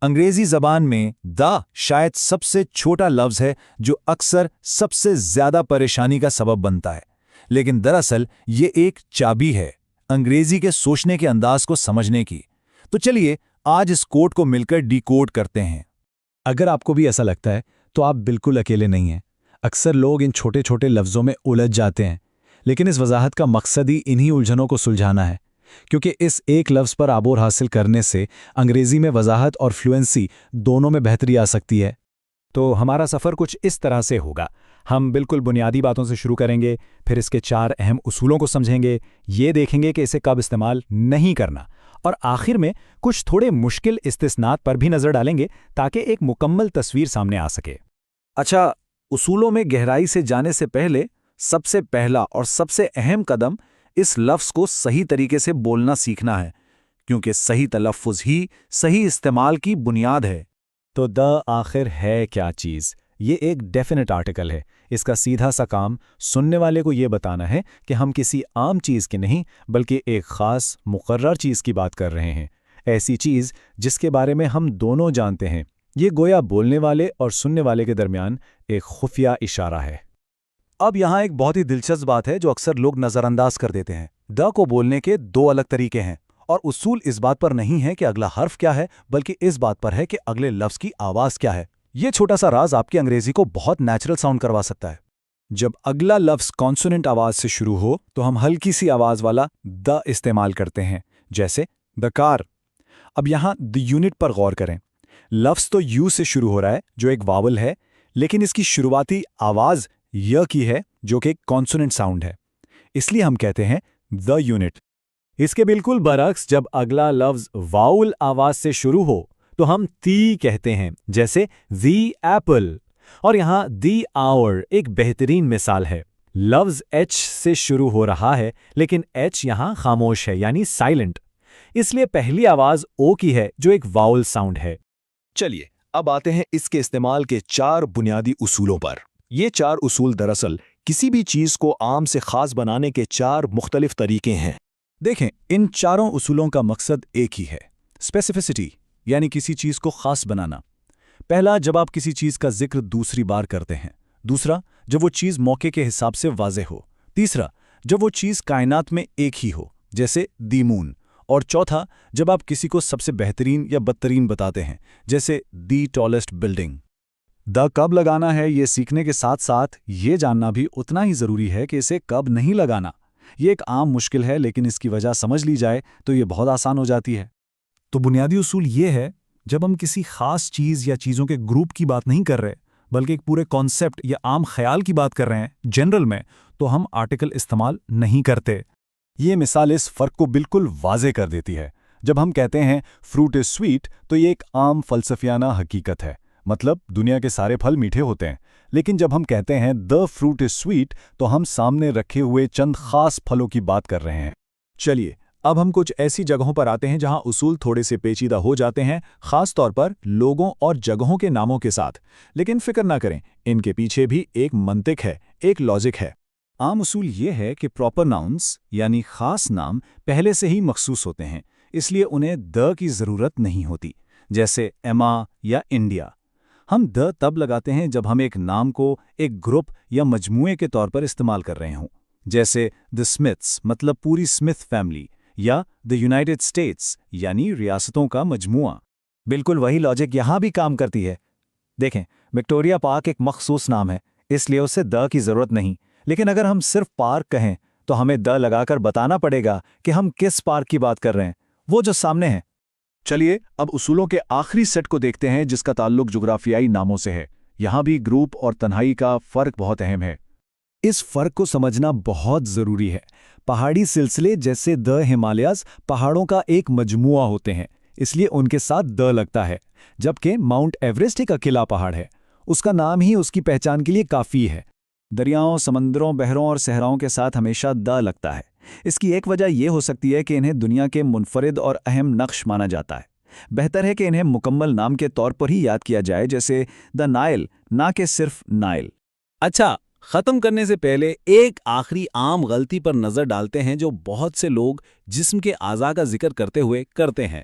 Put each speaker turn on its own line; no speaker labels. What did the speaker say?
انگریزی زبان میں دا شاید سب سے چھوٹا لفظ ہے جو اکثر سب سے زیادہ پریشانی کا سبب بنتا ہے، لیکن دراصل یہ ایک چابی ہے انگریزی کے سوچنے کے انداز کو سمجھنے کی۔ تو چلیے آج اس کوڈ کو مل کر ڈی کوڈ کرتے ہیں۔
اگر آپ کو بھی ایسا لگتا ہے تو آپ بالکل اکیلے نہیں ہیں۔ اکثر لوگ ان چھوٹے چھوٹے لفظوں میں الجھ جاتے ہیں، لیکن اس وضاحت کا مقصد ہی انہی الجھنوں کو سلجھانا ہے، کیونکہ اس ایک لفظ پر عبور حاصل کرنے سے انگریزی میں وضاحت اور فلوئنسی دونوں میں بہتری آ سکتی ہے۔
تو ہمارا سفر کچھ اس طرح سے ہوگا۔ ہم بالکل بنیادی باتوں سے شروع کریں گے، پھر اس کے 4 اہم اصولوں کو سمجھیں گے، یہ دیکھیں گے کہ اسے کب استعمال نہیں کرنا، اور آخر میں کچھ تھوڑے مشکل استثناءات پر بھی نظر ڈالیں گے تاکہ ایک مکمل تصویر سامنے آ سکے۔
اچھا، اصولوں میں گہرائی سے جانے سے پہلے سب سے پہلا اور سب سے اہم قدم اس لفظ کو صحیح طریقے سے بولنا سیکھنا ہے، کیونکہ صحیح تلفظ ہی صحیح استعمال کی بنیاد ہے۔
تو دا آخر ہے کیا چیز؟ یہ ایک ڈیفینٹ آرٹیکل ہے۔ اس کا سیدھا سا کام سننے والے کو یہ بتانا ہے کہ ہم کسی عام چیز کی نہیں بلکہ ایک خاص مقرر چیز کی بات کر رہے ہیں، ایسی چیز جس کے بارے میں ہم دونوں جانتے ہیں۔ یہ گویا بولنے والے اور سننے والے کے درمیان ایک خفیہ اشارہ ہے۔
اب یہاں ایک بہت ہی دلچسپ بات ہے جو اکثر لوگ نظر انداز کر دیتے ہیں۔ دا کو بولنے کے 2 الگ طریقے ہیں، اور اصول اس بات پر نہیں ہے کہ اگلا حرف کیا ہے، بلکہ اس بات پر ہے کہ اگلے لفظ کی آواز کیا ہے۔ یہ چھوٹا سا راز آپ کی انگریزی کو بہت نیچرل ساؤنڈ کروا سکتا ہے۔ جب اگلا لفظ کانسوننٹ آواز سے شروع ہو تو ہم ہلکی سی آواز والا دا استعمال کرتے ہیں، جیسے دا کار۔ اب یہاں دی یونٹ پر غور کریں۔ لفظ تو یو سے شروع ہو رہا ہے جو ایک واول ہے، لیکن اس کی شروعاتی آواز ی کی ہے جو کہ ایک کانسوننٹ ساؤنڈ ہے، اس لیے ہم کہتے ہیں دا یونٹ۔
اس کے بالکل برعکس جب اگلا لفظ واؤل آواز سے شروع ہو تو ہم تی کہتے ہیں، جیسے دی ایپل، اور یہاں دی آور ایک بہترین مثال ہے۔ لفظ ایچ سے شروع ہو رہا ہے لیکن ایچ یہاں خاموش ہے، یعنی سائلنٹ، اس لیے پہلی آواز او کی ہے جو ایک واؤل ساؤنڈ ہے۔
چلیے اب آتے ہیں اس کے استعمال کے 4 بنیادی اصولوں پر۔ یہ 4 اصول دراصل کسی بھی چیز کو عام سے خاص بنانے کے 4 مختلف طریقے ہیں۔
دیکھیں، ان چاروں اصولوں کا مقصد ایک ہی ہے، اسپیسیفسٹی، یعنی کسی چیز کو خاص بنانا۔ پہلا، جب آپ کسی چیز کا ذکر دوسری بار کرتے ہیں۔ دوسرا، جب وہ چیز موقع کے حساب سے واضح ہو۔ تیسرا، جب وہ چیز کائنات میں ایک ہی ہو، جیسے دی مون۔ اور چوتھا، جب آپ کسی کو سب سے بہترین یا بدترین بتاتے ہیں، جیسے دی ٹالسٹ بلڈنگ۔ دا کب لگانا ہے یہ سیکھنے کے ساتھ ساتھ یہ جاننا بھی اتنا ہی ضروری ہے کہ اسے کب نہیں لگانا۔ یہ ایک عام مشکل ہے، لیکن اس کی وجہ سمجھ لی جائے تو یہ بہت آسان ہو جاتی ہے۔ تو بنیادی اصول یہ ہے، جب ہم کسی خاص چیز یا چیزوں کے گروپ کی بات نہیں کر رہے بلکہ ایک پورے کانسیپٹ یا عام خیال کی بات کر رہے ہیں جنرل میں، تو ہم آرٹیکل استعمال نہیں کرتے۔ یہ مثال اس فرق کو بالکل واضح کر دیتی ہے۔ جب ہم کہتے ہیں فروٹ از سویٹ تو یہ ایک عام فلسفیانہ حقیقت ہے، مطلب دنیا کے سارے پھل میٹھے ہوتے ہیں، لیکن جب ہم کہتے ہیں دا فروٹ از سویٹ تو ہم سامنے رکھے ہوئے چند خاص پھلوں کی بات کر رہے ہیں۔ چلیے اب ہم کچھ ایسی جگہوں پر آتے ہیں جہاں اصول تھوڑے سے پیچیدہ ہو جاتے ہیں، خاص طور پر لوگوں اور جگہوں کے ناموں کے ساتھ، لیکن فکر نہ کریں، ان کے پیچھے بھی ایک منطق ہے، ایک لاجک ہے۔ عام اصول یہ ہے کہ پراپر ناؤنس یعنی خاص نام پہلے سے ہی مخصوص ہوتے ہیں، اس لیے انہیں دا کی ضرورت نہیں ہوتی، جیسے ایما یا انڈیا۔ ہم دا تب لگاتے ہیں جب ہم ایک نام کو ایک گروپ یا مجموعے کے طور پر استعمال کر رہے ہوں، جیسے دی اسمتھس مطلب پوری اسمتھ فیملی، یا دی یونائٹڈ اسٹیٹس یعنی ریاستوں کا مجموعہ۔ بالکل وہی لاجک یہاں بھی کام کرتی ہے۔ دیکھیں، وکٹوریہ پارک ایک مخصوص نام ہے، اس لیے اسے دا کی ضرورت نہیں، لیکن اگر ہم صرف پارک کہیں تو ہمیں دا لگا کر بتانا پڑے گا کہ ہم کس پارک کی بات کر رہے ہیں، وہ جو سامنے ہے۔
چلیے اب اصولوں کے آخری سیٹ کو دیکھتے ہیں جس کا تعلق جغرافیائی ناموں سے ہے۔ یہاں بھی گروپ اور تنہائی کا فرق بہت اہم ہے۔
اس فرق کو سمجھنا بہت ضروری ہے۔ پہاڑی سلسلے جیسے دا ہمالیاز پہاڑوں کا ایک مجموعہ ہوتے ہیں، اس لیے ان کے ساتھ دا لگتا ہے، جبکہ ماؤنٹ ایوریسٹ ایک اکیلا پہاڑ ہے، اس کا نام ہی اس کی پہچان کے لیے کافی ہے۔ دریاؤں، سمندروں، بحروں اور صحراؤں کے ساتھ ہمیشہ دا لگتا ہے۔ اس کی ایک وجہ یہ ہو سکتی ہے کہ انہیں دنیا کے منفرد اور اہم نقش مانا جاتا ہے۔ بہتر ہے کہ انہیں مکمل نام کے طور پر ہی یاد کیا جائے، جیسے دا نائل، نہ کہ صرف نائل۔
اچھا، ختم کرنے سے پہلے ایک آخری عام غلطی پر نظر ڈالتے ہیں جو بہت سے لوگ جسم کے اعضاء کا ذکر کرتے ہوئے کرتے ہیں۔